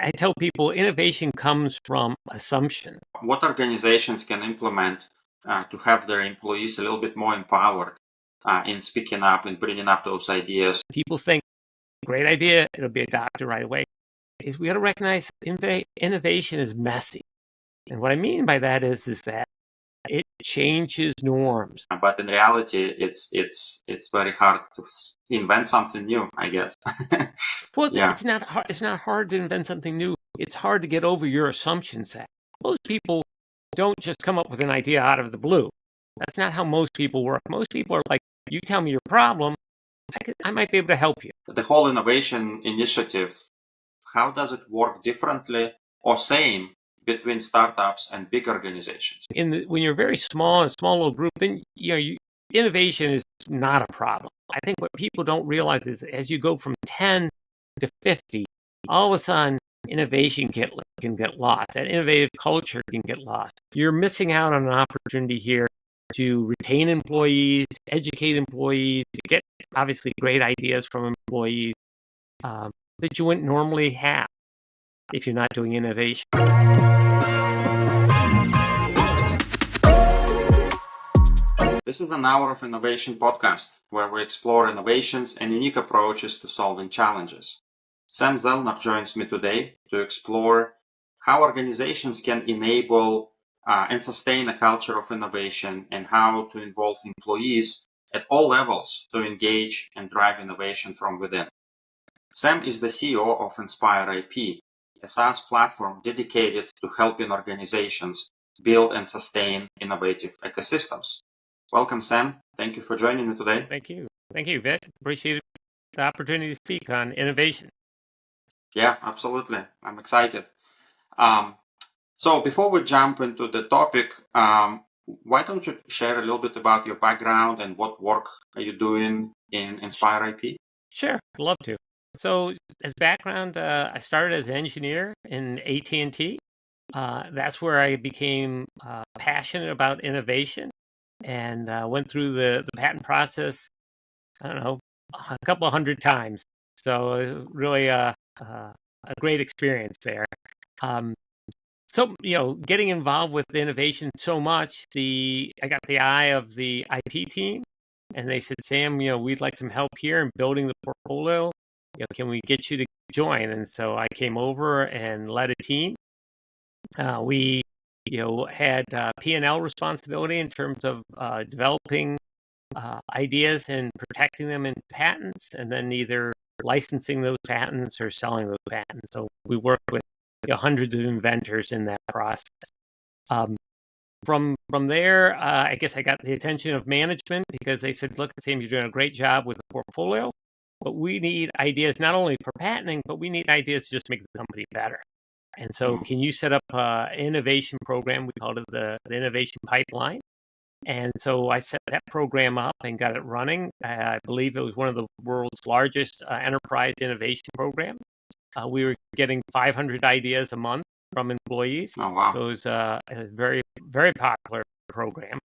I tell people innovation comes from assumption. What organizations can implement to have their employees a little bit more empowered in speaking up and bringing up those ideas? People think, great idea, it'll be adopted right away. We got to recognize innovation is messy. And what I mean by that is that it changes norms. But in reality, it's very hard to invent something new, I guess. Well, Yeah. it's not hard. It's not hard to invent something new. It's hard to get over your assumption set. Most people don't just come up with an idea out of the blue. That's not how most people work. Most people are like, you tell me your problem, I might be able to help you. The whole innovation initiative, how does it work differently or same between startups and big organizations? When you're very small, a small little group, then innovation is not a problem. I think what people don't realize is as you go from 10 to 50, all of a sudden innovation can get lost. That innovative culture can get lost. You're missing out on an opportunity here to retain employees, to educate employees, to get obviously great ideas from employees that you wouldn't normally have if you're not doing innovation. This is an Hour of Innovation podcast, where we explore innovations and unique approaches to solving challenges. Sam Zellner joins me today to explore how organizations can enable and sustain a culture of innovation and how to involve employees at all levels to engage and drive innovation from within. Sam is the CEO of Inspire IP, a SaaS platform dedicated to helping organizations build and sustain innovative ecosystems. Welcome, Sam. Thank you for joining me today. Thank you. Thank you, Vic. Appreciate the opportunity to speak on innovation. Yeah, absolutely. I'm excited. So before we jump into the topic, why don't you share a little bit about your background and what work are you doing in Inspire IP? Sure, love to. So as background, I started as an engineer in AT&T. That's where I became passionate about innovation and went through the patent process, I don't know, a couple of hundred times. So really a great experience there. So, getting involved with innovation so much, I got the eye of the IP team, and they said, Sam, we'd like some help here in building the portfolio. Can we get you to join? And so I came over and led a team. We, had P&L responsibility in terms of developing ideas and protecting them in patents, and then either licensing those patents or selling those patents. So we worked with hundreds of inventors in that process. From there, I guess I got the attention of management because they said, look, Sam, you're doing a great job with the portfolio, but we need ideas not only for patenting, but we need ideas to just make the company better. And so can you set up an innovation program? We called it the innovation pipeline. And so I set that program up and got it running. I believe it was one of the world's largest enterprise innovation programs. We were getting 500 ideas a month from employees. Oh, wow. So it was a very, very popular program.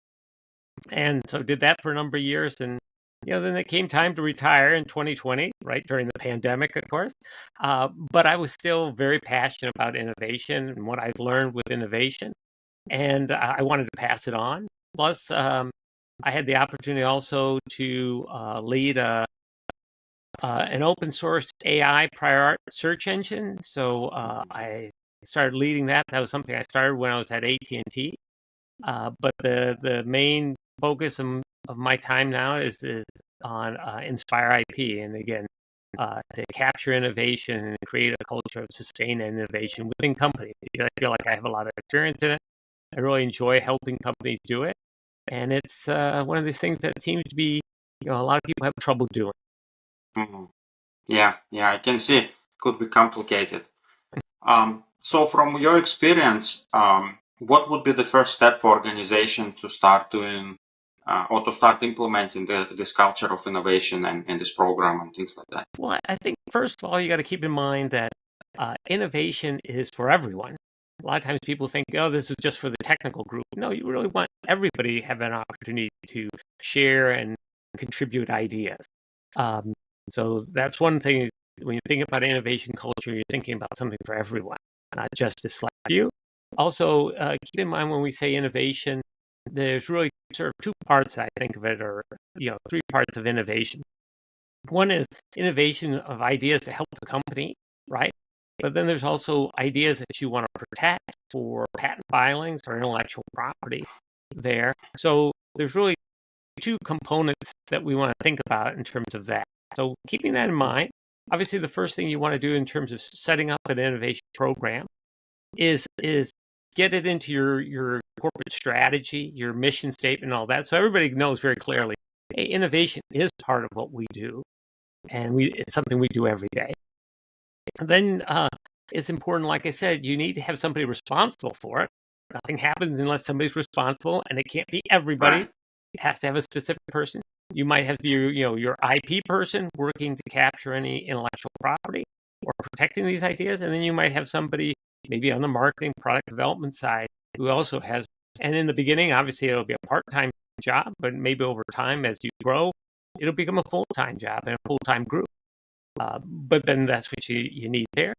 And so did that for a number of years. And, then it came time to retire in 2020, right during the pandemic, of course. But I was still very passionate about innovation and what I've learned with innovation. And I wanted to pass it on. Plus, I had the opportunity also to lead an open source AI prior art search engine. So I started leading that. That was something I started when I was at AT&T. But the main focus of my time now is on Inspire IP. And again, to capture innovation and create a culture of sustained innovation within companies. I feel like I have a lot of experience in it. I really enjoy helping companies do it. And it's one of these things that seems to be, a lot of people have trouble doing. Mm-hmm. Yeah, I can see it could be complicated. So from your experience, what would be the first step for organization to start doing or to start implementing this culture of innovation and this program and things like that? Well, I think first of all, you got to keep in mind that innovation is for everyone. A lot of times people think, oh, this is just for the technical group. No, you really want everybody to have an opportunity to share and contribute ideas. So that's one thing when you think about innovation culture, you're thinking about something for everyone, not just a select few. Also, keep in mind when we say innovation, there's really sort of two parts I think of it, or three parts of innovation. One is innovation of ideas to help the company, right? But then there's also ideas that you want to protect for patent filings or intellectual property there. So there's really two components that we want to think about in terms of that. So keeping that in mind, obviously the first thing you want to do in terms of setting up an innovation program is get it into your corporate strategy, your mission statement, and all that. So everybody knows very clearly, hey, innovation is part of what we do, and it's something we do every day. And then it's important, like I said, you need to have somebody responsible for it. Nothing happens unless somebody's responsible, and it can't be everybody. Right. It has to have a specific person. You might have your IP person working to capture any intellectual property or protecting these ideas, and then you might have somebody maybe on the marketing product development side who also has. And in the beginning, obviously, it'll be a part-time job, but maybe over time, as you grow, it'll become a full-time job and a full-time group. But then that's what you need there.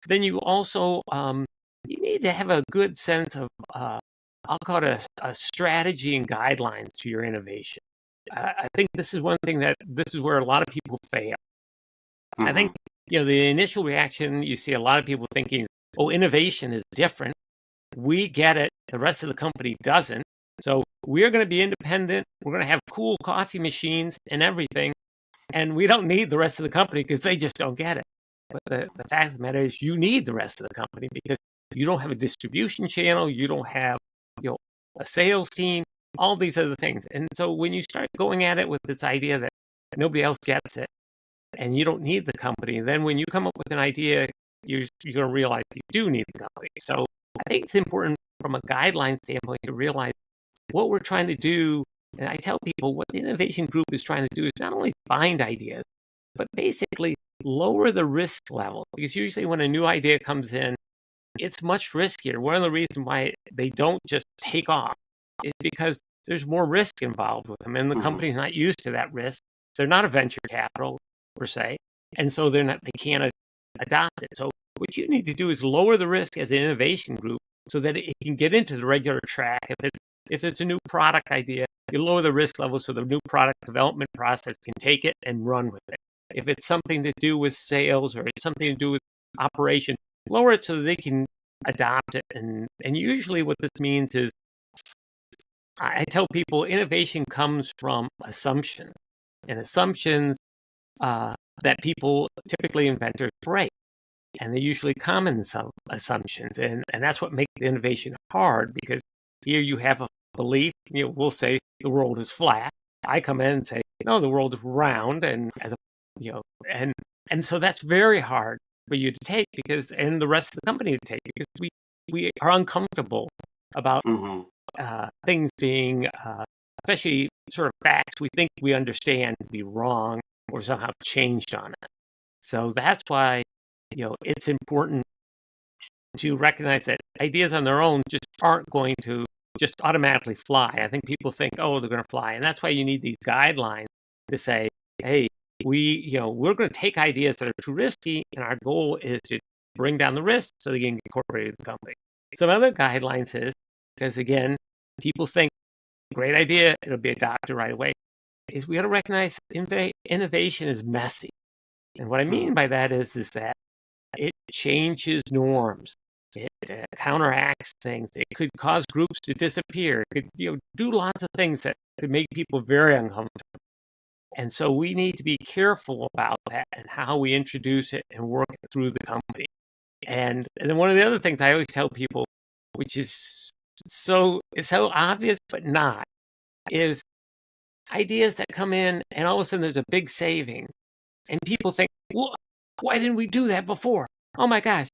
Then you also you need to have a good sense of I'll call it a strategy and guidelines to your innovation. I think this is one thing this is where a lot of people fail. I think the initial reaction, you see a lot of people thinking, oh, innovation is different. We get it. The rest of the company doesn't. So we're going to be independent. We're going to have cool coffee machines and everything. And we don't need the rest of the company because they just don't get it. But the fact of the matter is you need the rest of the company because you don't have a distribution channel. You don't have a sales team, all these other things. And so when you start going at it with this idea that nobody else gets it and you don't need the company, then when you come up with an idea, you're going to realize you do need the company. So I think it's important from a guideline standpoint to realize what we're trying to do. And I tell people what the innovation group is trying to do is not only find ideas, but basically lower the risk level. Because usually when a new idea comes in, it's much riskier. One of the reasons why they don't just take off is because there's more risk involved with them, and the company's not used to that risk. They're not a venture capital per se, and so they can't adopt it. So what you need to do is lower the risk as an innovation group so that it can get into the regular track. If it's a new product idea, you lower the risk level so the new product development process can take it and run with it. If it's something to do with sales or it's something to do with operation, lower it so they can adopt it. And usually what this means is I tell people innovation comes from assumptions, and assumptions that people, typically inventors, break. And they're usually common assumptions. And that's what makes the innovation hard, because here you have a belief, we'll say the world is flat. I come in and say, no, the world is round, and and so that's very hard for you to take and the rest of the company to take, because we are uncomfortable about things being, especially sort of facts we think we understand to be wrong or somehow changed on us. So that's why it's important to recognize that ideas on their own just aren't going to just automatically fly. I think people think, oh, they're going to fly. And that's why you need these guidelines to say, hey, we're going to take ideas that are too risky, and our goal is to bring down the risk so they can get incorporated in the company. Some other guidelines is, because again, people think, great idea, it'll be adopted right away, is we got to recognize innovation is messy. And what I mean by that is that it changes norms. It counteracts things. It could cause groups to disappear. It could do lots of things that could make people very uncomfortable. And so we need to be careful about that and how we introduce it and work it through the company. And then one of the other things I always tell people, which is so obvious but not, is ideas that come in and all of a sudden there's a big savings. And people think, well, why didn't we do that before? Oh my gosh,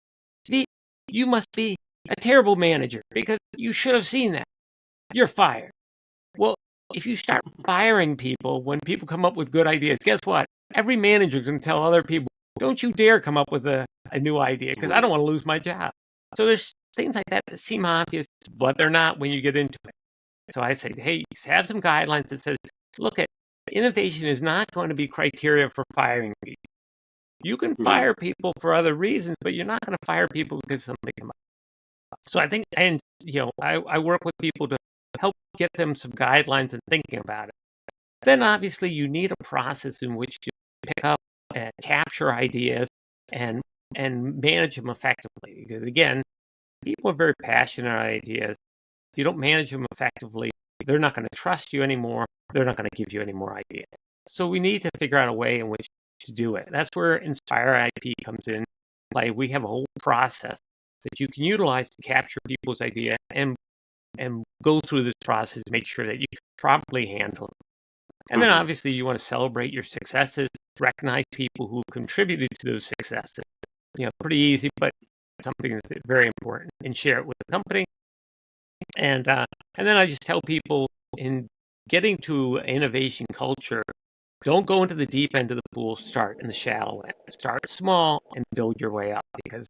you must be a terrible manager because you should have seen that. You're fired. Well, if you start firing people when people come up with good ideas, guess what? Every manager is going to tell other people, don't you dare come up with a new idea because I don't want to lose my job. So there's things like that seem obvious, but they're not when you get into it. So I say, hey, have some guidelines that says, look, innovation is not going to be criteria for firing people. You can Yeah. fire people for other reasons, but you're not going to fire people because something came up. So I think, and I work with people to help get them some guidelines and thinking about it. Then obviously you need a process in which you pick up and capture ideas and manage them effectively. Because again, people are very passionate about ideas. If you don't manage them effectively, they're not going to trust you anymore. They're not going to give you any more ideas. So we need to figure out a way in which to do it. That's where Inspire IP comes in play. We have a whole process that you can utilize to capture people's idea and go through this process to make sure that you properly handle it. And then obviously you want to celebrate your successes, recognize people who contributed to those successes. Pretty easy, but something that's very important, and share it with the company. And then I just tell people, in getting to innovation culture, don't go into the deep end of the pool. Start in the shallow end. Start small and build your way up. Because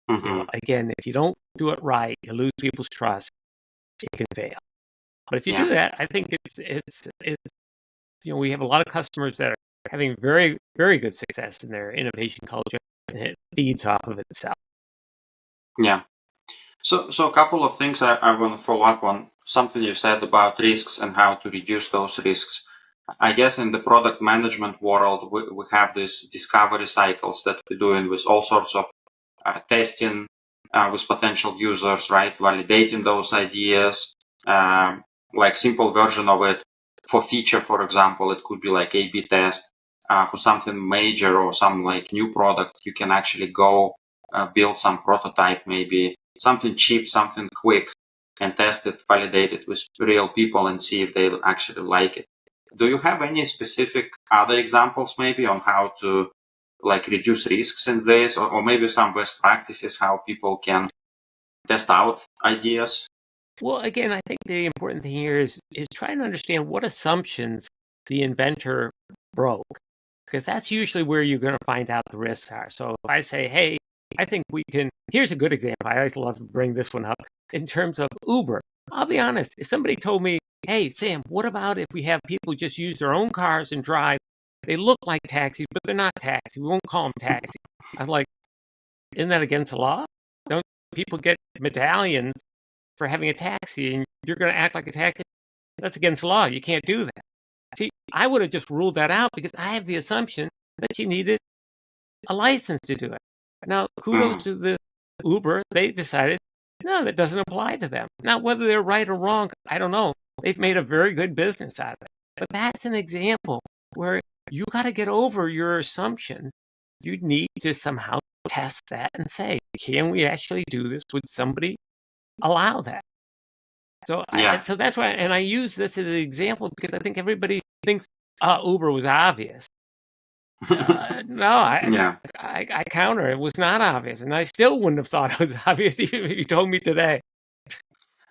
again, if you don't do it right, you lose people's trust. It can fail. But if you do Yeah. that, I think it's we have a lot of customers that are having very, very good success in their innovation culture, and it feeds off of itself. Yeah. So a couple of things I want to follow up on. Something you said about risks and how to reduce those risks. I guess in the product management world, we have these discovery cycles that we're doing with all sorts of testing with potential users, right? Validating those ideas, like simple version of it. For feature, for example, it could be like A/B test. For something major or some like new product, you can actually go build some prototype, maybe something cheap, something quick, and test it, validate it with real people and see if they actually like it. Do you have any specific other examples maybe on how to like reduce risks in this, or maybe some best practices how people can test out ideas? Well, again, I think the important thing here is trying to understand what assumptions the inventor broke, because that's usually where you're going to find out the risks are. So if I say, hey, I think we can, here's a good example. I always love to bring this one up in terms of Uber. I'll be honest, if somebody told me, hey, Sam, what about if we have people just use their own cars and drive? They look like taxis, but they're not taxis. We won't call them taxis. I'm like, isn't that against the law? Don't people get medallions for having a taxi, and you're going to act like a taxi? That's against the law. You can't do that. See, I would have just ruled that out because I have the assumption that you needed a license to do it. Now, kudos to the Uber. They decided, no, that doesn't apply to them. Now, whether they're right or wrong, I don't know. They've made a very good business out of it. But that's an example where you got to get over your assumptions. You need to somehow test that and say, can we actually do this? Would somebody allow that? So Yeah. so that's why, and I use this as an example because I think everybody thinks Uber was obvious. No, Yeah. I counter. It was not obvious, and I still wouldn't have thought it was obvious even if you told me today.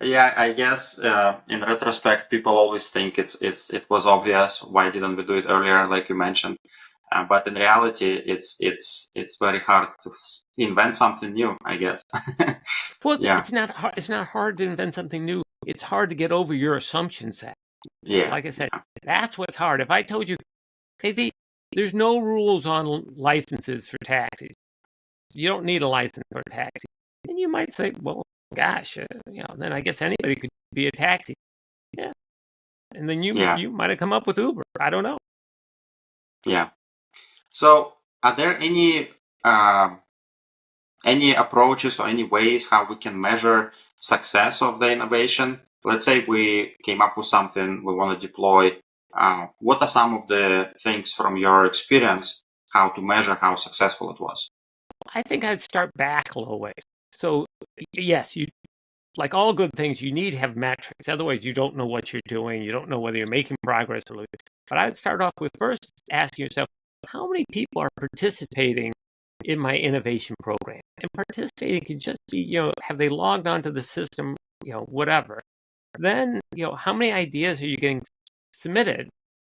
Yeah, I guess in retrospect, people always think it was obvious. Why didn't we do it earlier, like you mentioned? But in reality, it's very hard to invent something new, I guess. Well, Yeah. it's not hard. It's not hard to invent something new. It's hard to get over your assumption set. Yeah. Like I said, Yeah. that's what's hard. If I told you, hey, V, there's no rules on licenses for taxis. You don't need a license for a taxi. And you might think, well, gosh, then I guess anybody could be a taxi. Yeah. And then Yeah. you might have come up with Uber. I don't know. Yeah. So, are there any approaches or any ways how we can measure success of the innovation? Let's say we came up with something we want to deploy. What are some of the things from your experience how to measure how successful it was? I think I'd start back a little ways. So, yes, you like all good things, you need to have metrics. Otherwise, you don't know what you're doing. You don't know whether you're making progress or losing. But I'd start off with first asking yourself, how many people are participating in my innovation program? And participating can just be, have they logged onto the system, whatever. Then, how many ideas are you getting submitted?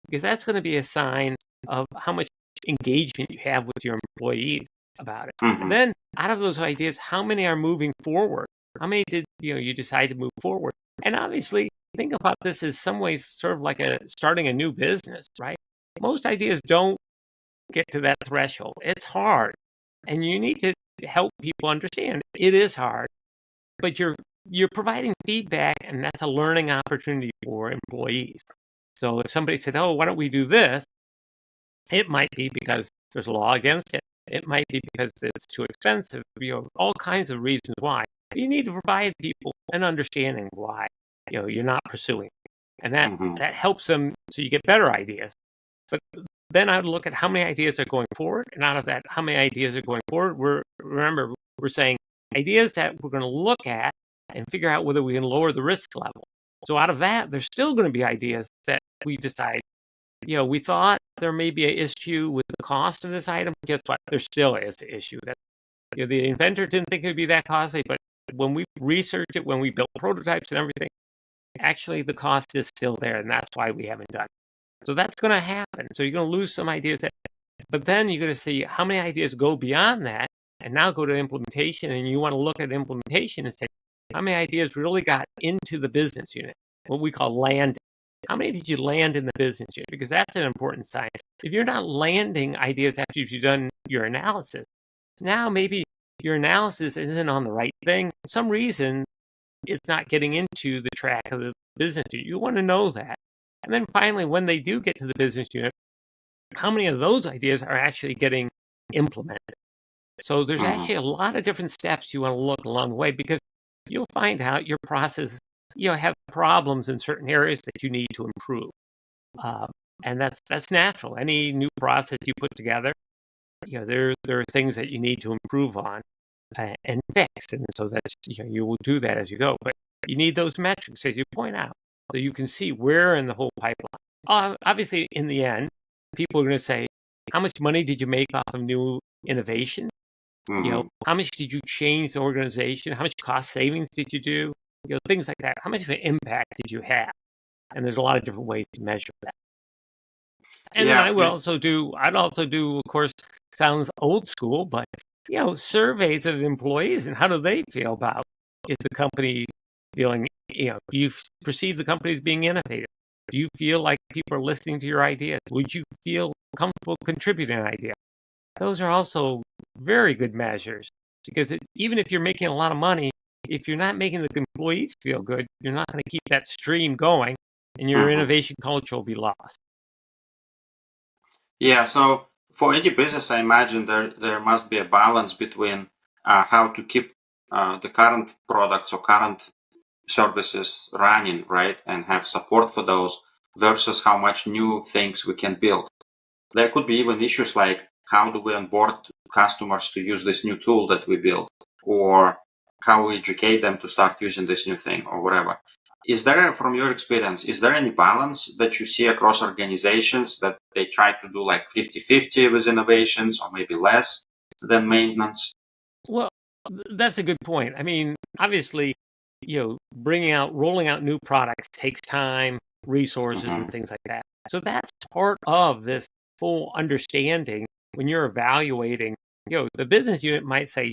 Because that's going to be a sign of how much engagement you have with your employees about it. And then out of those ideas, how many are moving forward? How many did you decide to move forward? And obviously, think about this as some ways sort of like starting a new business, right? Most ideas don't get to that threshold. It's hard. And you need to help people understand it is hard, but you're providing feedback, and that's a learning opportunity for employees. So if somebody said, "Oh, why don't we do this?" It might be because there's a law against it. It might be because it's too expensive. All kinds of reasons why. You need to provide people an understanding why you're not pursuing, and that helps them so you get better ideas. But then I would look at how many ideas are going forward, and out of that, how many ideas are going forward. We're saying ideas that we're going to look at and figure out whether we can lower the risk level. So out of that, there's still going to be ideas that we decide. We thought there may be an issue with the cost of this item. Guess what? There still is an issue. That the inventor didn't think it would be that costly, but when we researched it, when we built prototypes and everything, actually the cost is still there, and that's why we haven't done it. So that's going to happen. So you're going to lose some ideas, but then you're going to see how many ideas go beyond that, and now go to implementation, and you want to look at implementation and say, how many ideas really got into the business unit, what we call land. How many did you land in the business unit? Because that's an important sign. If you're not landing ideas after you've done your analysis, now maybe your analysis isn't on the right thing. For some reason, it's not getting into the track of the business unit. You want to know that. And then finally, when they do get to the business unit, how many of those ideas are actually getting implemented? So there's actually a lot of different steps you want to look along the way, because you'll find out your process have problems in certain areas that you need to improve, and that's natural. Any new process you put together, there are things that you need to improve on and fix, and so that you will do that as you go. But you need those metrics, as you point out, so you can see where in the whole pipeline. Obviously, in the end, people are going to say, "How much money did you make off of new innovation? How much did you change the organization? How much cost savings did you do? Things like that. How much of an impact did you have?" And there's a lot of different ways to measure that. And then Yeah. I'd also do, of course, sounds old school, but, surveys of employees and how do they feel about, is the company feeling, do you perceive the company as being innovative? Do you feel like people are listening to your ideas? Would you feel comfortable contributing an idea? Those are also very good measures, because even if you're making a lot of money, if you're not making the employees feel good, you're not going to keep that stream going, and your innovation culture will be lost. Yeah, so for any business, I imagine there must be a balance between how to keep the current products or current services running, right, and have support for those, versus how much new things we can build. There could be even issues like, how do we onboard customers to use this new tool that we built, or how we educate them to start using this new thing, or whatever. Is there, from your experience, is there any balance that you see across organizations, that they try to do like 50-50 with innovations, or maybe less than maintenance? Well, that's a good point. I mean, obviously, rolling out new products takes time, resources, and things like that. So that's part of this full understanding when you're evaluating. The business unit might say,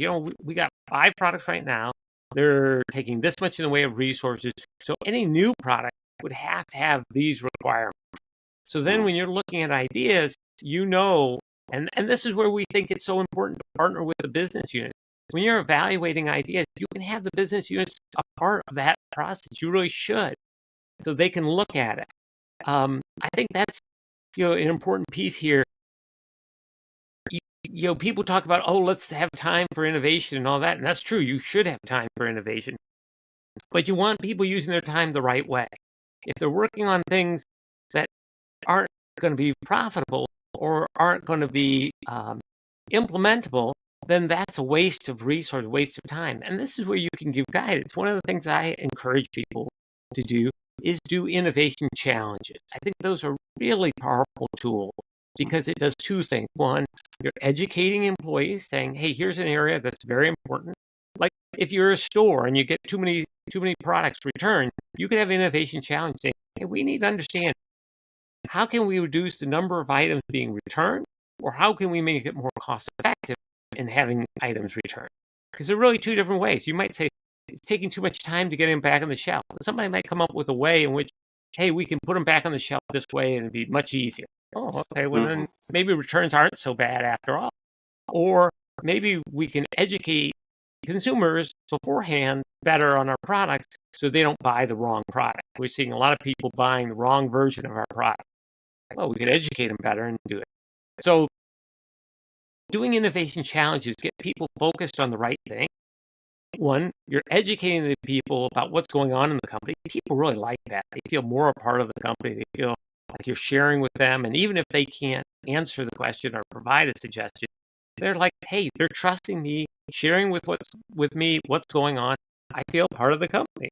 we got 5 products right now. They're taking this much in the way of resources. So any new product would have to have these requirements. So then when you're looking at ideas, and this is where we think it's so important to partner with the business unit. When you're evaluating ideas, you can have the business units a part of that process. You really should, so they can look at it. I think that's an important piece here. People talk about, oh, let's have time for innovation and all that, and that's true. You should have time for innovation, but you want people using their time the right way. If they're working on things that aren't going to be profitable or aren't going to be implementable, then that's a waste of resource, waste of time. And this is where you can give guidance. One of the things I encourage people to do is do innovation challenges. I think those are really powerful tools, because it does 2 things. One, you're educating employees, saying, hey, here's an area that's very important. Like if you're a store and you get too many products returned, you could have innovation challenge saying, hey, we need to understand, how can we reduce the number of items being returned, or how can we make it more cost effective in having items returned? Because there are really 2 different ways. You might say it's taking too much time to get them back on the shelf. Somebody might come up with a way in which, hey, we can put them back on the shelf this way and it'd be much easier. Oh, okay, well Hmm. then maybe returns aren't so bad after all. Or maybe we can educate consumers beforehand better on our products so they don't buy the wrong product. We're seeing a lot of people buying the wrong version of our product. Well, we can educate them better and do it. So doing innovation challenges get people focused on the right thing. One, you're educating the people about what's going on in the company. People really like that. They feel more a part of the company. They feel like you're sharing with them. And even if they can't answer the question or provide a suggestion, they're like, hey, they're trusting me, sharing with me what's going on. I feel part of the company.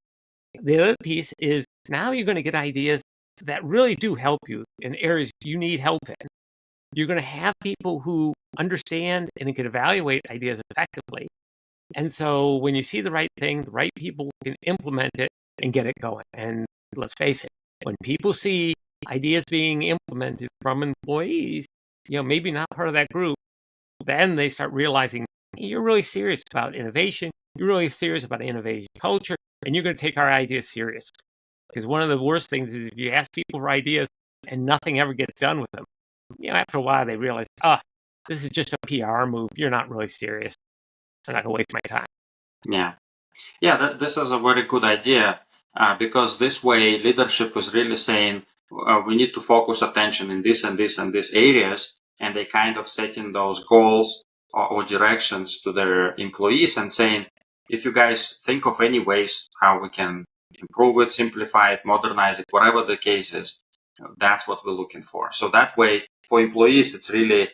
The other piece is now you're going to get ideas that really do help you in areas you need help in. You're going to have people who understand and can evaluate ideas effectively. And so when you see the right thing, the right people can implement it and get it going. And let's face it, when people see ideas being implemented from employees, maybe not part of that group, then they start realizing hey, you're really serious about innovation. You're really serious about innovation culture, and you're going to take our ideas serious. Because one of the worst things is if you ask people for ideas and nothing ever gets done with them, after a while they realize, this is just a PR move. You're not really serious. I'm not going to waste my time. Yeah. Yeah, this is a very good idea because this way leadership is really saying we need to focus attention in this and this and this areas, and they kind of setting those goals or directions to their employees and saying, if you guys think of any ways how we can improve it, simplify it, modernize it, whatever the case is, that's what we're looking for. So that way, for employees, it's really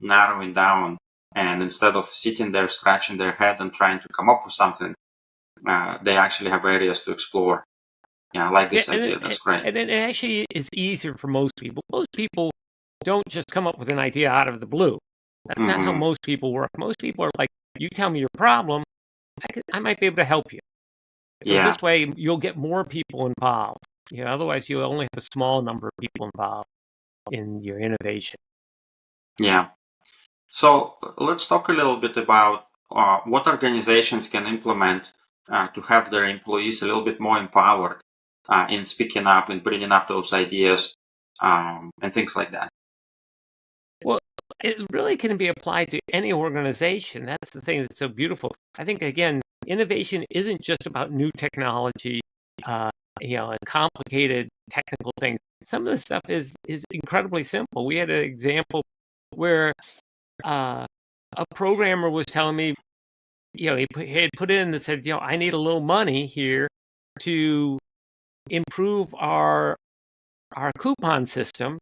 narrowing down. And instead of sitting there scratching their head and trying to come up with something, they actually have areas to explore. Yeah, I like Yeah, this idea. That's great. and it actually is easier for most people. Most people don't just come up with an idea out of the blue. That's not how Hmm. most people work. Most people are like, you tell me your problem, I might be able to help you. So Yeah, this way, you'll get more people involved. Otherwise, you only have a small number of people involved in your innovation. yeah. So let's talk a little bit about what organizations can implement to have their employees a little bit more empowered in speaking up and bringing up those ideas and things like that. Well, it really can be applied to any organization. That's the thing that's so beautiful. I think, again, innovation isn't just about new technology, uh, and complicated technical things. Some of the stuff is incredibly simple. We had an example where uh, a programmer was telling me, he had put in and said, I need a little money here to improve our coupon system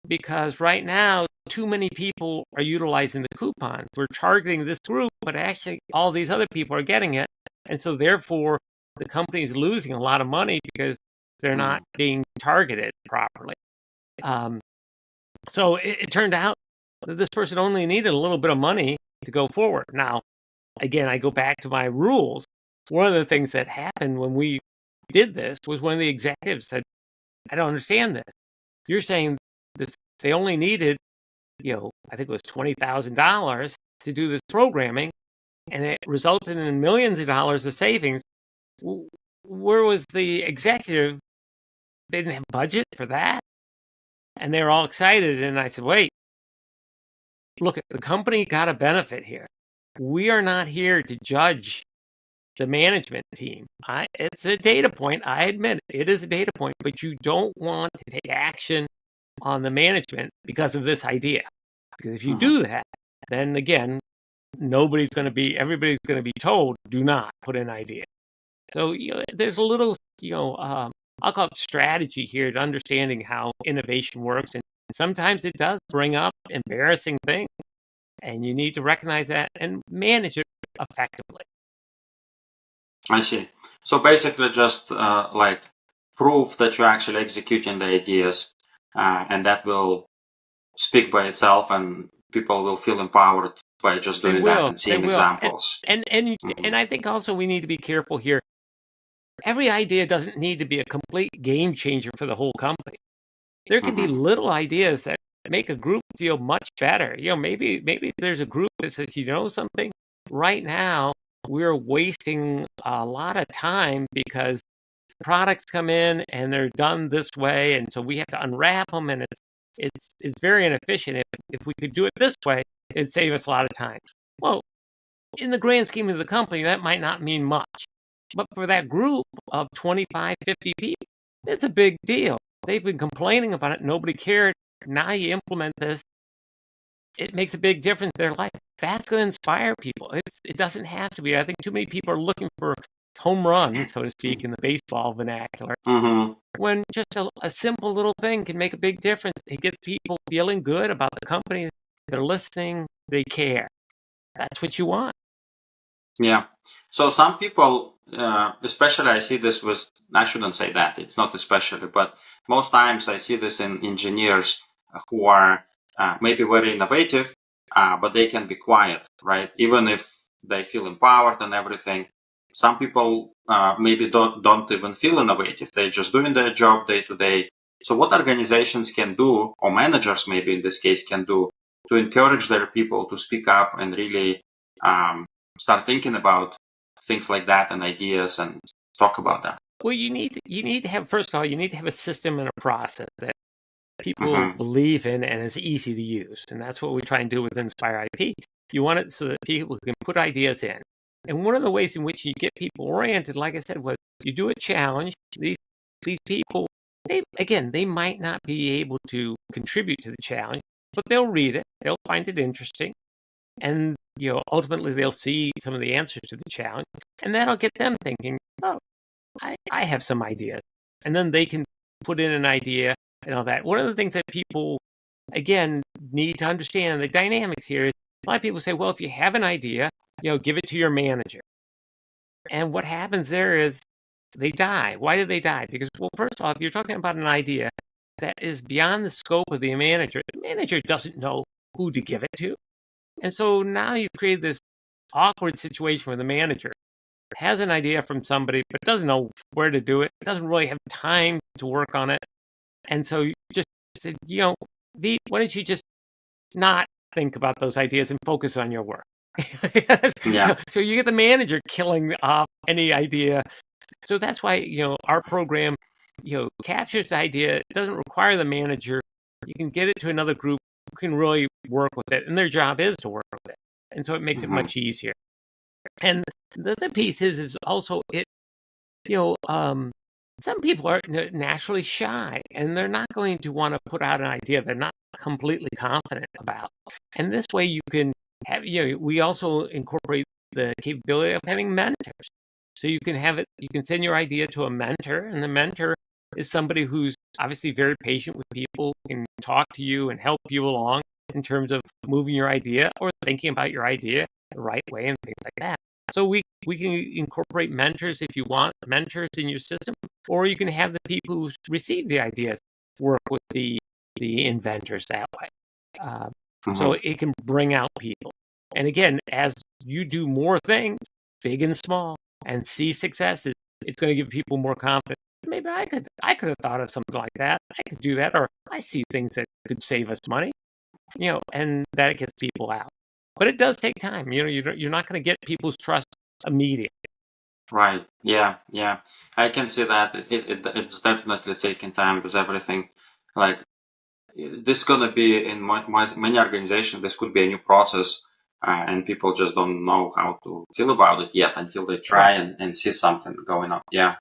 because right now too many people are utilizing the coupons. We're targeting this group, but actually all these other people are getting it. And so therefore the company is losing a lot of money because they're not Mm. being targeted properly. Um, so it turned out that this person only needed a little bit of money to go forward. Now, again, I go back to my rules. One of the things that happened when we did this was one of the executives said, I don't understand this. You're saying this they only needed, I think it was $20,000 to do this programming, and it resulted in millions of dollars of savings. Where was the executive? They didn't have budget for that, and they were all excited. And I said, "Wait, look, the company got a benefit here. We are not here to judge the management team. It's a data point. I admit it is a data point, but you don't want to take action on the management because of this idea. Because if you Mhm. do that, then again, everybody's going to be told, do not put an idea. So, there's a little, I'll call it strategy here to understanding how innovation works. And sometimes it does bring up embarrassing things, and you need to recognize that and manage it effectively. I see. So basically, just like prove that you're actually executing the ideas, and that will speak by itself, and people will feel empowered by just They doing that will, and they seeing will. examples. And I think also we need to be careful here. Every idea doesn't need to be a complete game changer for the whole company. There can be Hmm. little ideas that make a group feel much better. Maybe there's a group that says, something, right now we're wasting a lot of time because products come in and they're done this way, and so we have to unwrap them, and it's very inefficient. If we could do it this way, it'd save us a lot of time. Well, in the grand scheme of the company, that might not mean much. But for that group of 25, 50 people, it's a big deal. They've been complaining about it. Nobody cared. Now you implement this. It makes a big difference in their life. That's going to inspire people. It doesn't have to be. I think too many people are looking for home runs, so to speak, in the baseball vernacular, when just a simple little thing can make a big difference. It gets people feeling good about the company. They're listening. They care. That's what you want. Yeah. So some people, especially I see this with, I shouldn't say that, it's not especially, but most times I see this in engineers who are maybe very innovative, but they can be quiet, right? Even if they feel empowered and everything. Some people maybe don't even feel innovative. They're just doing their job day to day. So what organizations can do, or managers maybe in this case can do, to encourage their people to speak up and really start thinking about things like that and ideas and talk about that? Well, you need to have, first of all, you need to have a system and a process that people believe in and is easy to use. And that's what we try and do with Inspire IP. You want it so that people can put ideas in. And one of the ways in which you get people oriented, like I said, was you do a challenge. These people, they might not be able to contribute to the challenge, but they'll read it. They'll find it interesting. And ultimately they'll see some of the answers to the challenge. And that'll get them thinking, oh, I have some ideas. And then they can put in an idea and all that. One of the things that people, again, need to understand the dynamics here is a lot of people say, well, if you have an idea, give it to your manager. And what happens there is they die. Why do they die? Because, well, first off, you're talking about an idea that is beyond the scope of the manager. The manager doesn't know who to give it to. And so now you've created this awkward situation where the manager has an idea from somebody, but doesn't know where to do it, doesn't really have time to work on it. And so you just said, why don't you just not think about those ideas and focus on your work? Yeah. So you get the manager killing off any idea. So that's why, our program, captures the idea. It doesn't require the manager. You can get it to another group who can really work with it. And their job is to work with it. And so it makes it much easier. And the other piece is also some people are naturally shy and they're not going to want to put out an idea they're not completely confident about. And this way you can have, we also incorporate the capability of having mentors. So you can send your idea to a mentor, and the mentor is somebody who's obviously very patient with people, can talk to you and help you along in terms of moving your idea or thinking about your idea the right way and things like that. So we can incorporate mentors if you want mentors in your system, or you can have the people who receive the ideas work with the inventors that way. So it can bring out people. And again, as you do more things, big and small, and see successes, it's going to give people more confidence. Maybe I could have thought of something like that. I could do that, or I see things that could save us money, and that gets people out. But it does take time. You're not going to get people's trust immediately. Right. Yeah. Yeah. I can see that it's definitely taking time with everything. Like this is gonna be in many organizations. This could be a new process, and people just don't know how to feel about it yet until they try and see something going on. Yeah.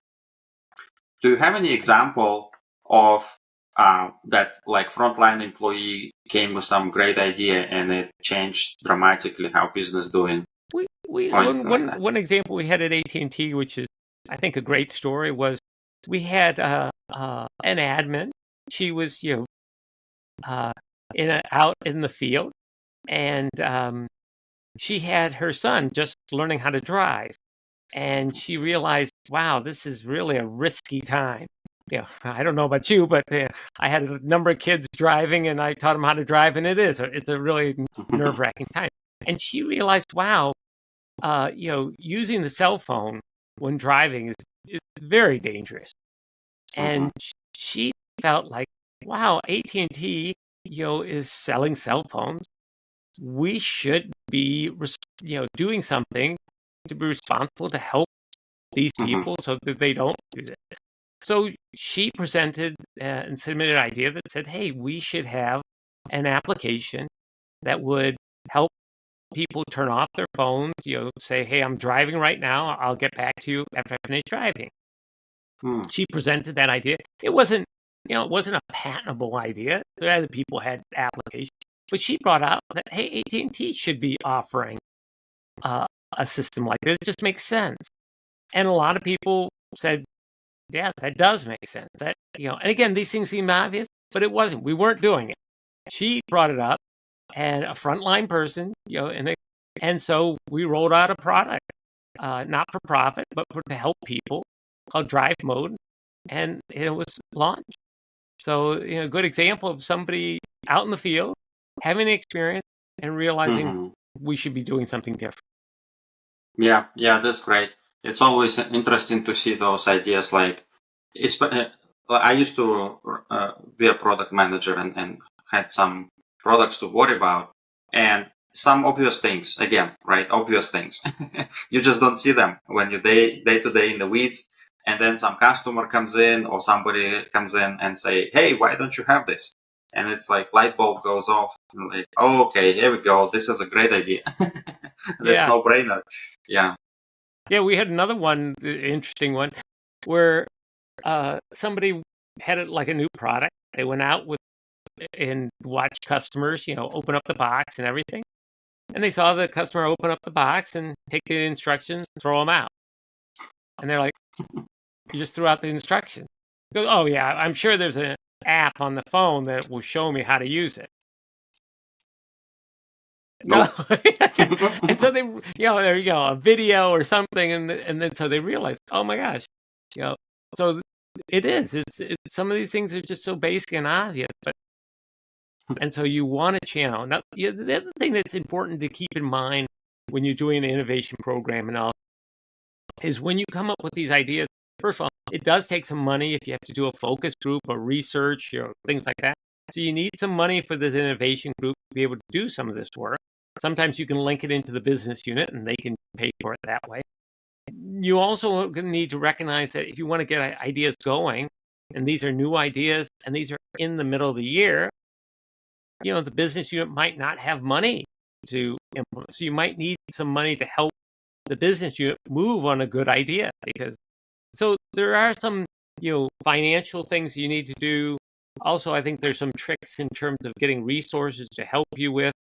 Do you have any example of that, like frontline employee came with some great idea and it changed dramatically how business doing? One example we had at AT&T, which is I think a great story, was we had an admin. She was out in the field, and she had her son just learning how to drive, and she realized, wow, this is really a risky time. I don't know about you, but I had a number of kids driving, and I taught them how to drive, and it's a really nerve-wracking time. And she realized, wow, using the cell phone when driving is very dangerous. And she felt like, wow, AT&T, is selling cell phones. We should be, doing something to be responsible to help these people so that they don't use it. So she presented and submitted an idea that said, hey, we should have an application that would help people turn off their phones, say, hey, I'm driving right now. I'll get back to you after I finish driving. She presented that idea. It wasn't a patentable idea. Other people had applications, but she brought out that, hey, AT&T should be offering a system like this. It just makes sense. And a lot of people said, yeah, that does make sense. That, and again, these things seem obvious, but it wasn't. We weren't doing it. She brought it up, and a frontline person, and so we rolled out a product, not for profit, but to help people, called Drive Mode, and it was launched. So, a good example of somebody out in the field having the experience and realizing we should be doing something different. Yeah, that's great. It's always interesting to see those ideas. Like, I used to be a product manager and had some products to worry about, and some obvious things. Again, right? Obvious things. You just don't see them when you're day to day in the weeds. And then some customer comes in or somebody comes in and say, "Hey, why don't you have this?" And it's like light bulb goes off. Like, oh, okay, here we go. This is a great idea. That's no brainer. Yeah. Yeah, we had another one, interesting one, where somebody had it like a new product. They went out and watched customers, open up the box and everything. And they saw the customer open up the box and take the instructions and throw them out. And they're like, you just threw out the instructions. He goes, oh, yeah, I'm sure there's an app on the phone that will show me how to use it. Nope. No. And so they, there you go, a video or something. And then so they realized, oh my gosh, so it is. It's some of these things are just so basic and obvious, and so you want to channel. Now, the other thing that's important to keep in mind when you're doing an innovation program and all is when you come up with these ideas. First of all, it does take some money if you have to do a focus group or research, things like that. So you need some money for this innovation group to be able to do some of this work. Sometimes you can link it into the business unit and they can pay for it that way. You also need to recognize that if you want to get ideas going, and these are new ideas, and these are in the middle of the year, the business unit might not have money to implement. So you might need some money to help the business unit move on a good idea. So there are some, financial things you need to do. Also, I think there's some tricks in terms of getting resources to help you with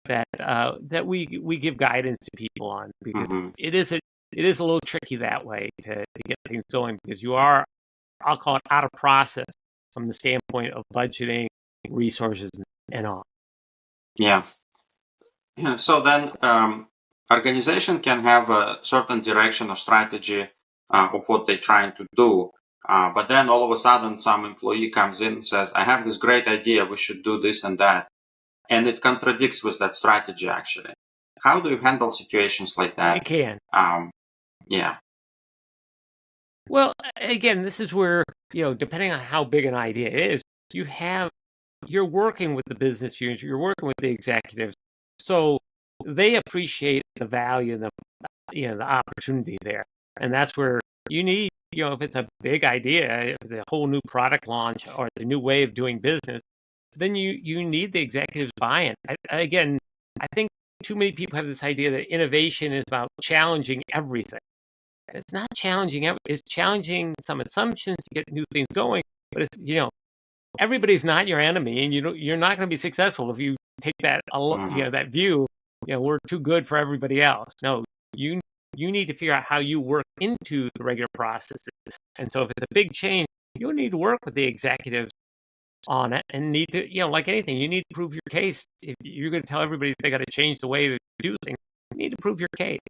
that we give guidance to people on, because it is a little tricky that way to get things going, because you are, I'll call it, out of process from the standpoint of budgeting, resources, and all. Yeah. So then, organization can have a certain direction or strategy of what they're trying to do. But then all of a sudden, some employee comes in and says, I have this great idea. We should do this and that. And it contradicts with that strategy, actually. How do you handle situations like that? It can. Yeah. Well, again, this is where, depending on how big an idea is, you're working with the business units, you're working with the executives. So they appreciate the value and the opportunity there. And that's where you need, if it's a big idea, if it's a whole new product launch or the new way of doing business, then you need the executives buy-in. Again, I think too many people have this idea that innovation is about challenging everything. It's not challenging. It's challenging some assumptions to get new things going. But it's, everybody's not your enemy, and you're not going to be successful if you take that that view. We're too good for everybody else. No, you need to figure out how you work into the regular processes. And so if it's a big change, you need to work with the executives on it, and need to, like anything, you need to prove your case. If you're going to tell everybody they got to change the way to do things, you need to prove your case.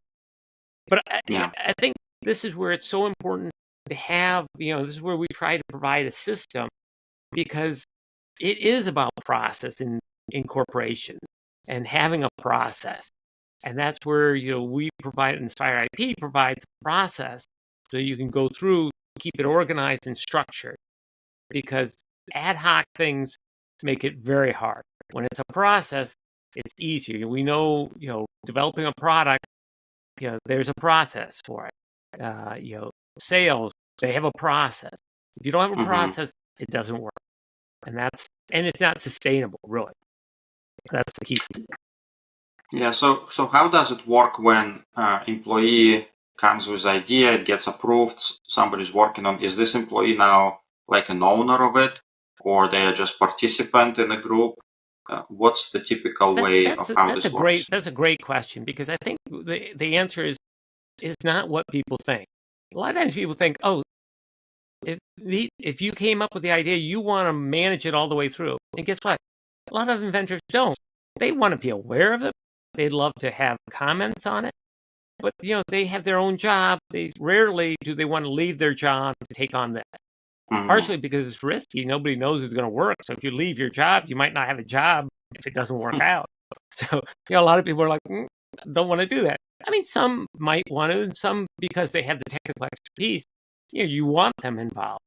But I think this is where it's so important to have, this is where we try to provide a system, because it is about process in corporations and having a process. And that's where, we provide, Inspire IP provides a process so you can go through, keep it organized and structured, because ad hoc things make it very hard. When it's a process, it's easier. We know, developing a product, there's a process for it. Sales, they have a process. If you don't have a Mm-hmm. process, it doesn't work. And it's not sustainable, really. That's the key. Yeah. So how does it work when employee comes with idea, it gets approved, somebody's working on? Is this employee now like an owner of it, or they are just participant in a group? What's the typical way of how this works? That's a great question, because I think the answer is not what people think. A lot of times people think, oh, if you came up with the idea, you want to manage it all the way through. And guess what? A lot of inventors don't. They want to be aware of it. They'd love to have comments on it. But they have their own job. They rarely do they want to leave their job to take on that. Partially because it's risky. Nobody knows it's going to work. So if you leave your job, you might not have a job if it doesn't work out. So a lot of people are like, don't want to do that. I mean, some might want to, and some because they have the technical expertise. You want them involved.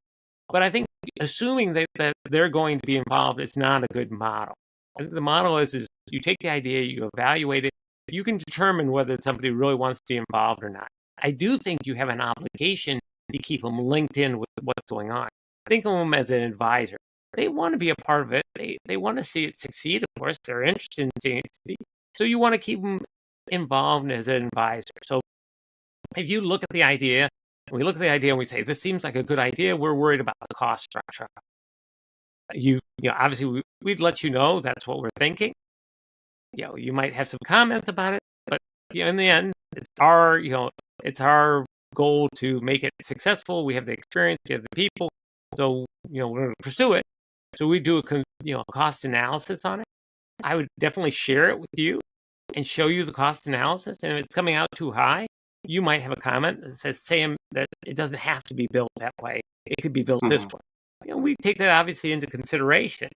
But I think assuming that they're going to be involved is not a good model. I think the model is you take the idea, you evaluate it, you can determine whether somebody really wants to be involved or not. I do think you have an obligation to keep them linked in with what's going on. Think of them as an advisor. They want to be a part of it. They want to see it succeed, of course. They're interested in seeing it succeed. So you want to keep them involved as an advisor. So if you look at the idea, we look at the idea and we say, this seems like a good idea. We're worried about the cost structure. Obviously we'd let you know that's what we're thinking. You might have some comments about it, but in the end, it's our goal to make it successful. We have the experience, we have the people, so we're going to pursue it. So we do a cost analysis on it. I would definitely share it with you and show you the cost analysis. And if it's coming out too high, you might have a comment that says, Sam, that it doesn't have to be built that way. It could be built this way. We take that obviously into consideration.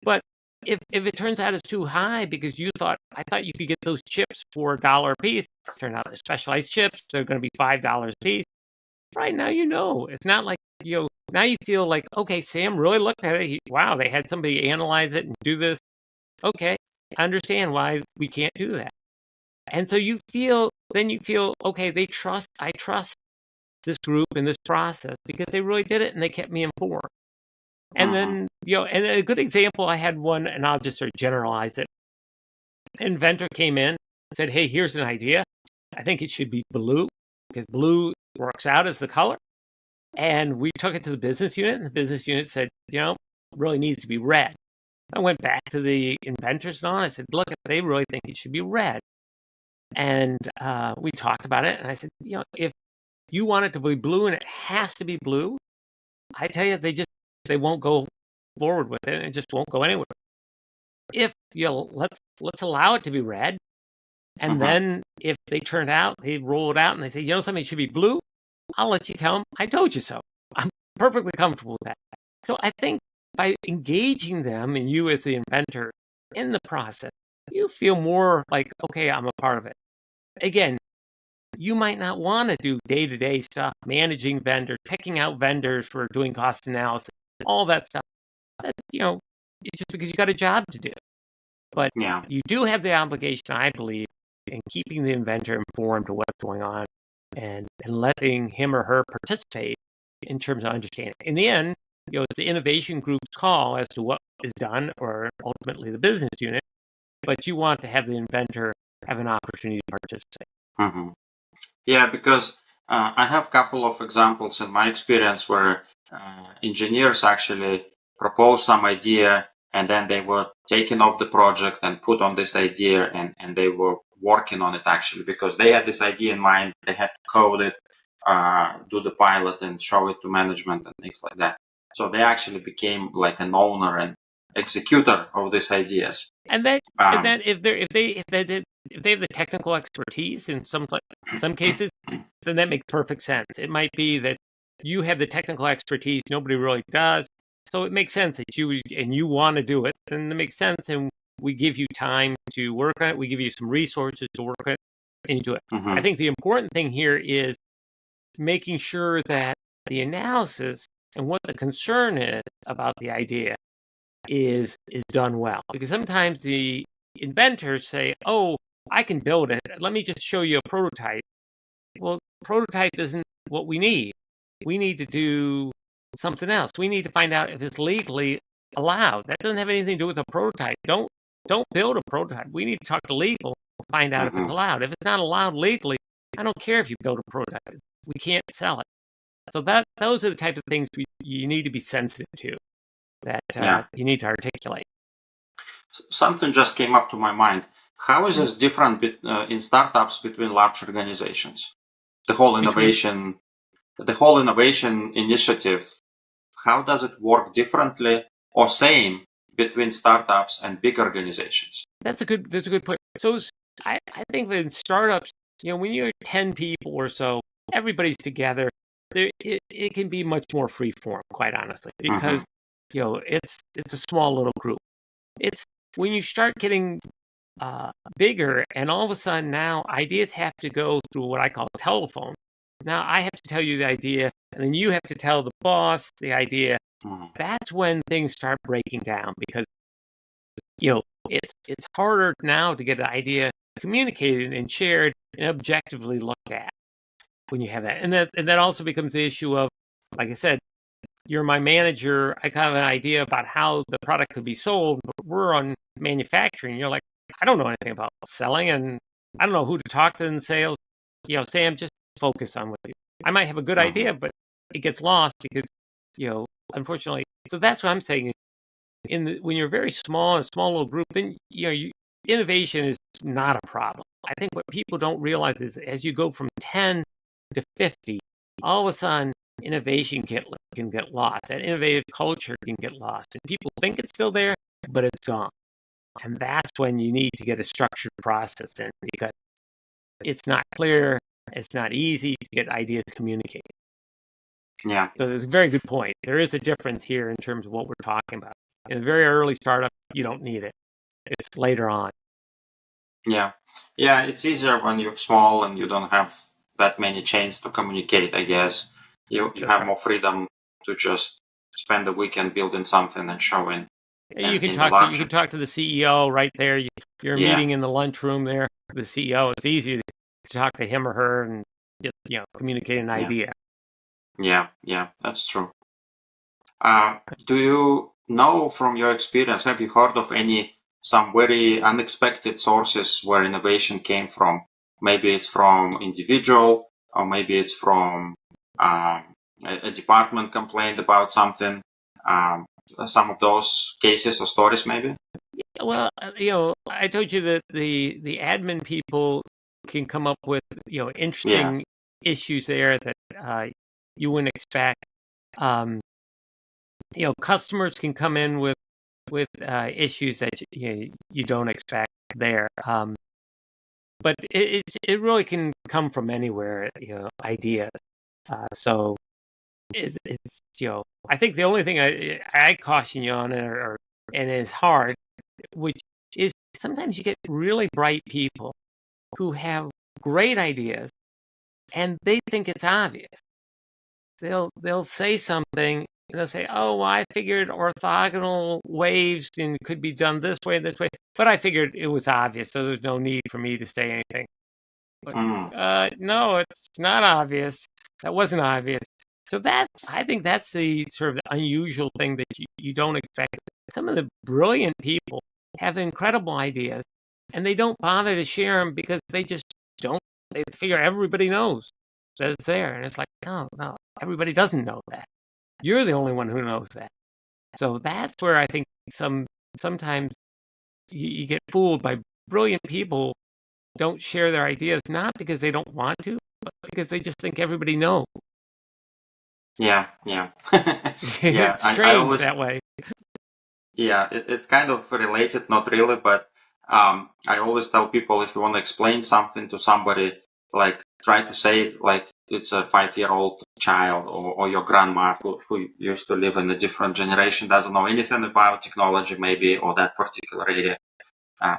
But if it turns out it's too high because I thought you could get those chips for $1 a piece, turn out they're specialized chips, they're going to be $5 a piece. Right now, it's not like, now you feel like, okay, Sam really looked at it. Wow, they had somebody analyze it and do this. Okay, I understand why we can't do that. And so then you feel, okay, I trust this group in this process because they really did it and they kept me informed. And then, and a good example, I had one, and I'll just sort of generalize it. An inventor came in, said, hey, here's an idea. I think it should be blue because blue works out as the color. And we took it to the business unit, and the business unit said, really needs to be red. I went back to the inventors and I said, look, they really think it should be red. And we talked about it, and I said, if you want it to be blue and it has to be blue, I tell you, they won't go forward with it, and it just won't go anywhere. If let's allow it to be red, and then if they roll it out, and they say, something should be blue, I'll let you tell them I told you so. I'm perfectly comfortable with that. So I think by engaging them and you as the inventor in the process, you feel more like, okay, I'm a part of it. Again, you might not want to do day-to-day stuff, managing vendors, picking out vendors for doing cost analysis, all that stuff. That's, it's just because you got a job to do. But you do have the obligation, I believe, in keeping the inventor informed of what's going on and letting him or her participate in terms of understanding. In the end, it's the innovation group's call as to what is done, or ultimately the business unit, but you want to have the inventor have an opportunity to participate. Yeah, because I have a couple of examples in my experience where engineers actually propose some idea, and then they were taken off the project and put on this idea, and they were working on it actually because they had this idea in mind. They had to code it, do the pilot, and show it to management and things like that. So they actually became like an owner and executor of these ideas. And then if they have the technical expertise in some cases, then that makes perfect sense. It might be that you have the technical expertise, nobody really does. So it makes sense that you want to do it, and it makes sense, and we give you time to work on it. We give you some resources to work on it, and you do it. I think the important thing here is making sure that the analysis and what the concern is about the idea is done well. Because sometimes the inventors say, oh, I can build it. Let me just show you a prototype. Well, prototype isn't what we need. We need to do something else. We need to find out if it's legally allowed. That doesn't have anything to do with a prototype. Don't build a prototype. We need to talk to legal, find out if it's allowed. If it's not allowed legally, I don't care if you build a prototype. We can't sell it. So those are the type of things you need to be sensitive to, that you need to articulate. Something just came up to my mind. How is this different in startups between large organizations? The whole innovation initiative, how does it work differently or same between startups and big organizations? That's a good point. So I think in startups, when you're 10 people or so, everybody's together. It can be much more free form, quite honestly, because it's a small little group. It's when you start getting bigger, and all of a sudden now ideas have to go through what I call telephone. Now I have to tell you the idea, and then you have to tell the boss the idea. That's when things start breaking down, because it's harder now to get an idea communicated and shared and objectively looked at when you have that. And that also becomes the issue of, like I said, you're my manager. I kind of have an idea about how the product could be sold, but we're on manufacturing. You're like, I don't know anything about selling, and I don't know who to talk to in sales. Sam, just focus on what you. I might have a good idea, but it gets lost because, unfortunately. So that's what I'm saying. When you're very small, a small little group, then innovation is not a problem. I think what people don't realize is as you go from 10 to 50, all of a sudden innovation can get lost. That innovative culture can get lost, and people think it's still there, but it's gone. And that's when you need to get a structured process in, because it's not clear, it's not easy to get ideas communicated. Yeah. So there's a very good point. There is a difference here in terms of what we're talking about. In a very early startup, you don't need it. It's later on. Yeah. Yeah, it's easier when you're small and you don't have that many chains to communicate, I guess. You have more freedom to just spend the weekend building something and showing. You can talk to the CEO right there. You're meeting in the lunchroom there, the CEO. It's easy to talk to him or her and just, communicate an idea. Yeah, that's true. Do you know from your experience, have you heard of some very unexpected sources where innovation came from? Maybe it's from individual, or maybe it's from a department complained about something. Some of those cases or stories, maybe. Well, I told you that the admin people can come up with interesting issues there that you wouldn't expect. Customers can come in with issues that you don't expect there. But it really can come from anywhere, ideas. So it's I think the only thing I caution you on, and it's hard, which is sometimes you get really bright people who have great ideas, and they think it's obvious. They'll say something, and they'll say, "Oh, well, I figured orthogonal waves could be done this way, but I figured it was obvious, so there's no need for me to say anything." But, no, it's not obvious. That wasn't obvious. So I think that's the sort of unusual thing that you don't expect. Some of the brilliant people have incredible ideas, and they don't bother to share them because they just don't. They figure everybody knows that it's there, and it's like, no, everybody doesn't know that. You're the only one who knows that. So that's where I think sometimes you get fooled by brilliant people don't share their ideas, not because they don't want to, but because they just think everybody knows. Yeah. It's strange that way. Yeah, it's kind of related, not really, but I always tell people, if you want to explain something to somebody, like try to say it like it's a 5-year-old child or your grandma who used to live in a different generation, doesn't know anything about technology maybe, or that particular area.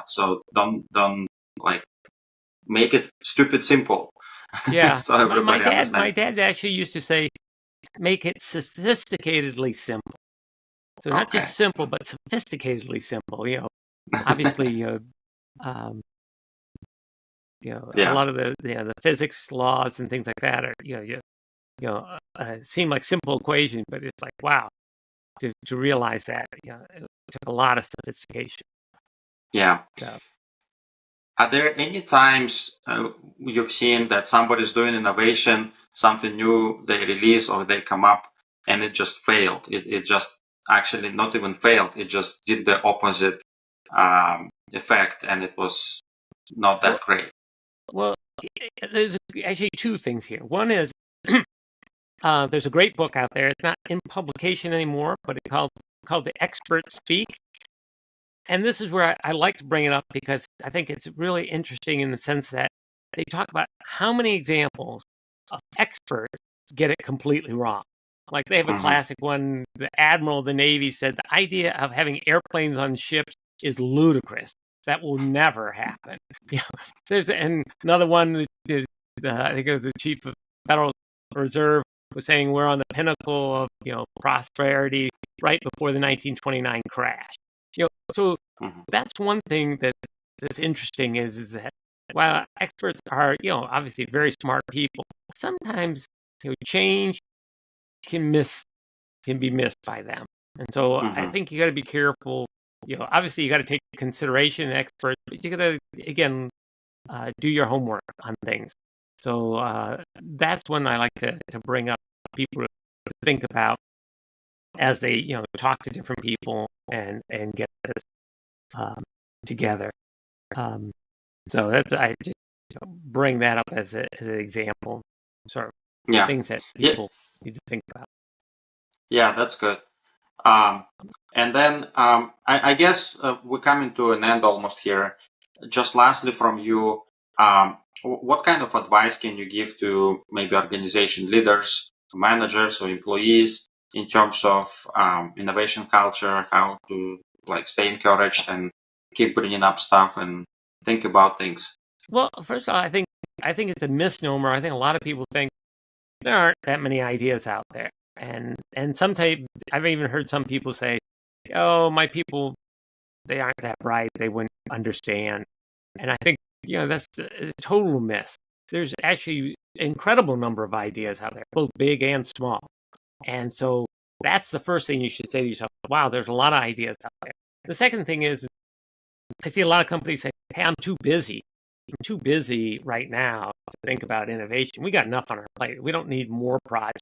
So don't like make it stupid simple. Yeah. So everybody understands. My dad actually used to say, make it sophisticatedly simple. So not just simple, but sophisticatedly simple. Obviously, a lot of the physics laws and things like that are seem like simple equations, but it's like, wow, to realize that, it took a lot of sophistication. Yeah. So, Are there any times you've seen that somebody's doing innovation, something new they release or they come up, and it just failed? It just actually not even failed. It just did the opposite effect, and it was not that great. well, there's actually two things here. One is there's a great book out there. It's not in publication anymore, but it's called The Experts Speak. And this is where I like to bring it up because I think it's really interesting in the sense that they talk about how many examples of experts get it completely wrong. Like they have a classic one. The Admiral of the Navy said the idea of having airplanes on ships is ludicrous. That will never happen. There's another one. I think it was the chief of Federal Reserve was saying we're on the pinnacle of prosperity right before the 1929 crash. So that's one thing that's interesting is that while experts are obviously very smart people, sometimes change can be missed by them, and so I think you got to be careful. Obviously you got to take consideration experts, but you got to again do your homework on things. So that's one I like to bring up people to think about as they talk to different people and get this together. So that's I just bring that up as an example, sort of things that people need to think about. Yeah, that's good. And then I guess we're coming to an end almost here. Just lastly from you, what kind of advice can you give to maybe organization leaders, managers, or employees in terms of innovation culture, how to stay encouraged and keep bringing up stuff and think about things? Well, first of all, I think it's a misnomer. I think a lot of people think there aren't that many ideas out there, and sometimes I've even heard some people say, "Oh, my people, they aren't that bright. They wouldn't understand." And I think that's a total miss. There's actually an incredible number of ideas out there, both big and small. And so that's the first thing you should say to yourself, wow, there's a lot of ideas out there. The second thing is I see a lot of companies say, hey, I'm too busy. I'm too busy right now to think about innovation. We got enough on our plate. We don't need more projects.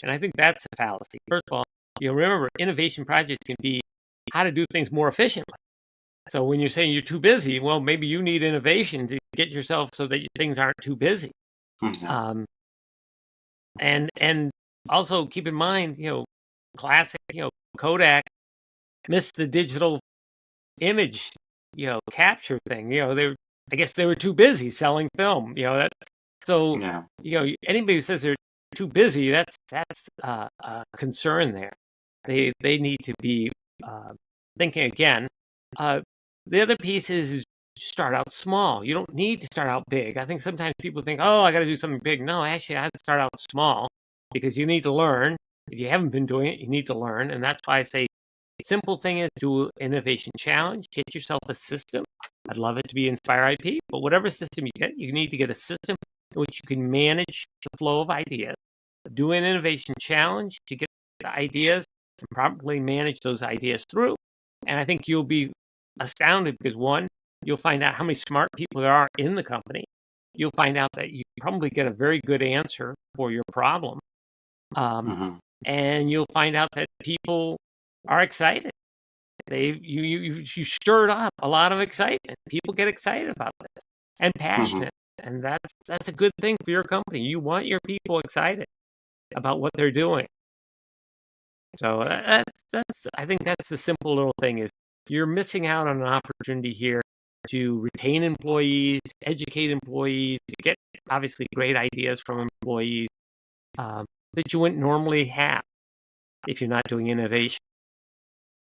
And I think that's a fallacy. First of all, remember, innovation projects can be how to do things more efficiently. So when you're saying you're too busy, well, maybe you need innovation to get yourself so that things aren't too busy. And also keep in mind, classic, Kodak missed the digital image, capture thing. I guess they were too busy selling film. So anybody who says they're too busy, that's a concern there. They need to be thinking again. The other piece is start out small. You don't need to start out big. I think sometimes people think, oh, I got to do something big. No, actually, I have to start out small because you need to learn. If you haven't been doing it, you need to learn. And that's why I say simple thing is do innovation challenge. Get yourself a system. I'd love it to be Inspire IP, but whatever system you get, you need to get a system in which you can manage the flow of ideas. Do an innovation challenge to get the ideas and properly manage those ideas through. And I think you'll be astounded because one, you'll find out how many smart people there are in the company. You'll find out that you probably get a very good answer for your problem. And you'll find out that people are excited. You stirred up a lot of excitement. People get excited about this and passionate. And that's a good thing for your company. You want your people excited about what they're doing. So I think that's the simple little thing is you're missing out on an opportunity here to retain employees, to educate employees, to get obviously great ideas from employees that you wouldn't normally have if you're not doing innovation.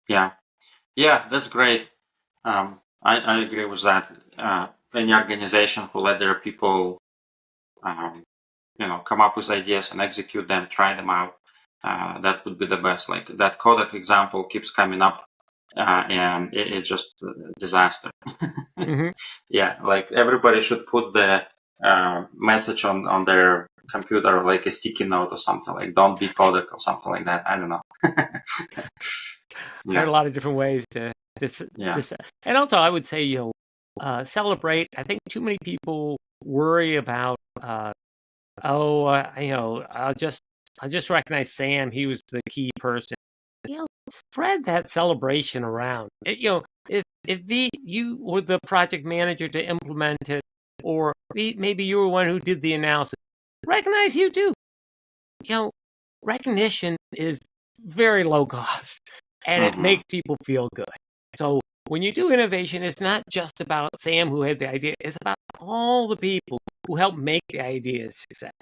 Yeah, that's great. I agree with that. Any organization who let their people, come up with ideas and execute them, try them out, that would be the best. Like that Kodak example keeps coming up, and it's just a disaster. Yeah, like everybody should put the message on their computer, like a sticky note or something, like "Don't be Kodak" or something like that. I don't know. There are a lot of different ways to and also I would say, celebrate. I think too many people worry about, I'll just recognize Sam. He was the key person. Spread that celebration around. If you were the project manager to implement it, or maybe you were one who did the analysis, recognize you too. Recognition is very low cost, and it makes people feel good. So when you do innovation, it's not just about Sam who had the idea. It's about all the people who helped make the idea a success.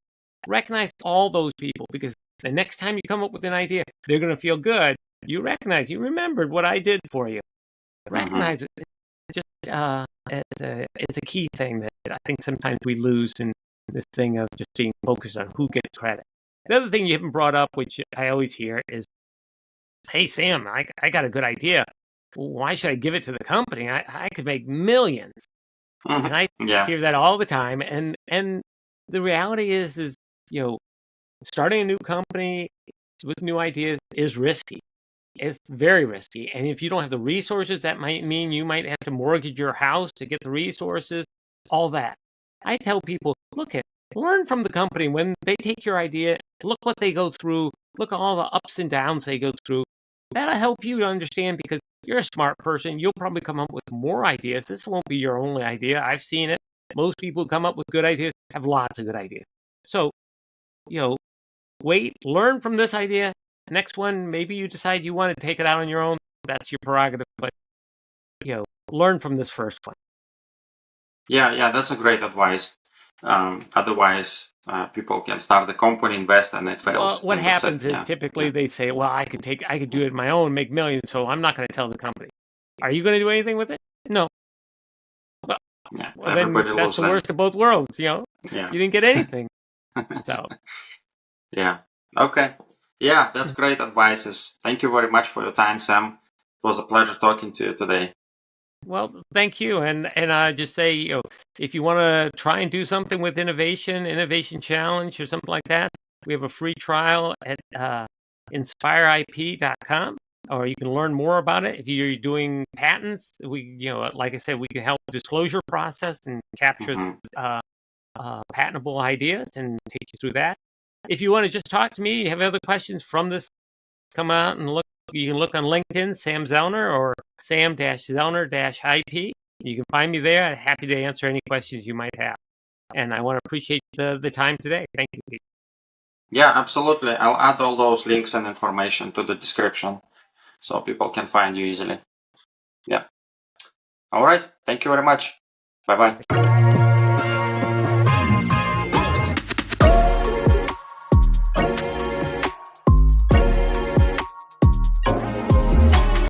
Recognize all those people, because the next time you come up with an idea, they're going to feel good. You remembered what I did for you. Recognize it. It's a key thing that I think sometimes we lose in this thing of just being focused on who gets credit. The other thing you haven't brought up, which I always hear, is, "Hey, Sam, I got a good idea. Why should I give it to the company? I could make millions." And I hear that all the time. And the reality is starting a new company with new ideas is risky. It's very risky. And if you don't have the resources, that might mean you might have to mortgage your house to get the resources, all that. I tell people, learn from the company. When they take your idea, look what they go through, look at all the ups and downs they go through. That'll help you to understand, because you're a smart person. You'll probably come up with more ideas. This won't be your only idea. I've seen it. Most people who come up with good ideas have lots of good ideas. So, learn from this idea. Next one, maybe you decide you want to take it out on your own. That's your prerogative. But, learn from this first one. Yeah, that's a great advice. Otherwise, people can start the company, invest, and it fails. Well, what happens is typically they say, "Well, I could do it on my own, make millions, so I'm not going to tell the company." Are you going to do anything with it? No. Well, then that's the worst of both worlds. You didn't get anything. So. Yeah. Okay. Yeah, that's great advices. Thank you very much for your time, Sam. It was a pleasure talking to you today. Well, thank you. And I just say, if you want to try and do something with Innovation Challenge or something like that, we have a free trial at inspireip.com, or you can learn more about it. If you're doing patents, like I said, we can help disclosure process and capture patentable ideas and take you through that. If you want to just talk to me, you have other questions from this, come out and look. You can look on LinkedIn, Sam Zellner, or Sam-Zellner-IP. You can find me there. I'm happy to answer any questions you might have. And I want to appreciate the time today. Thank you, Pete. Yeah, absolutely. I'll add all those links and information to the description so people can find you easily. Yeah. All right. Thank you very much. Bye-bye.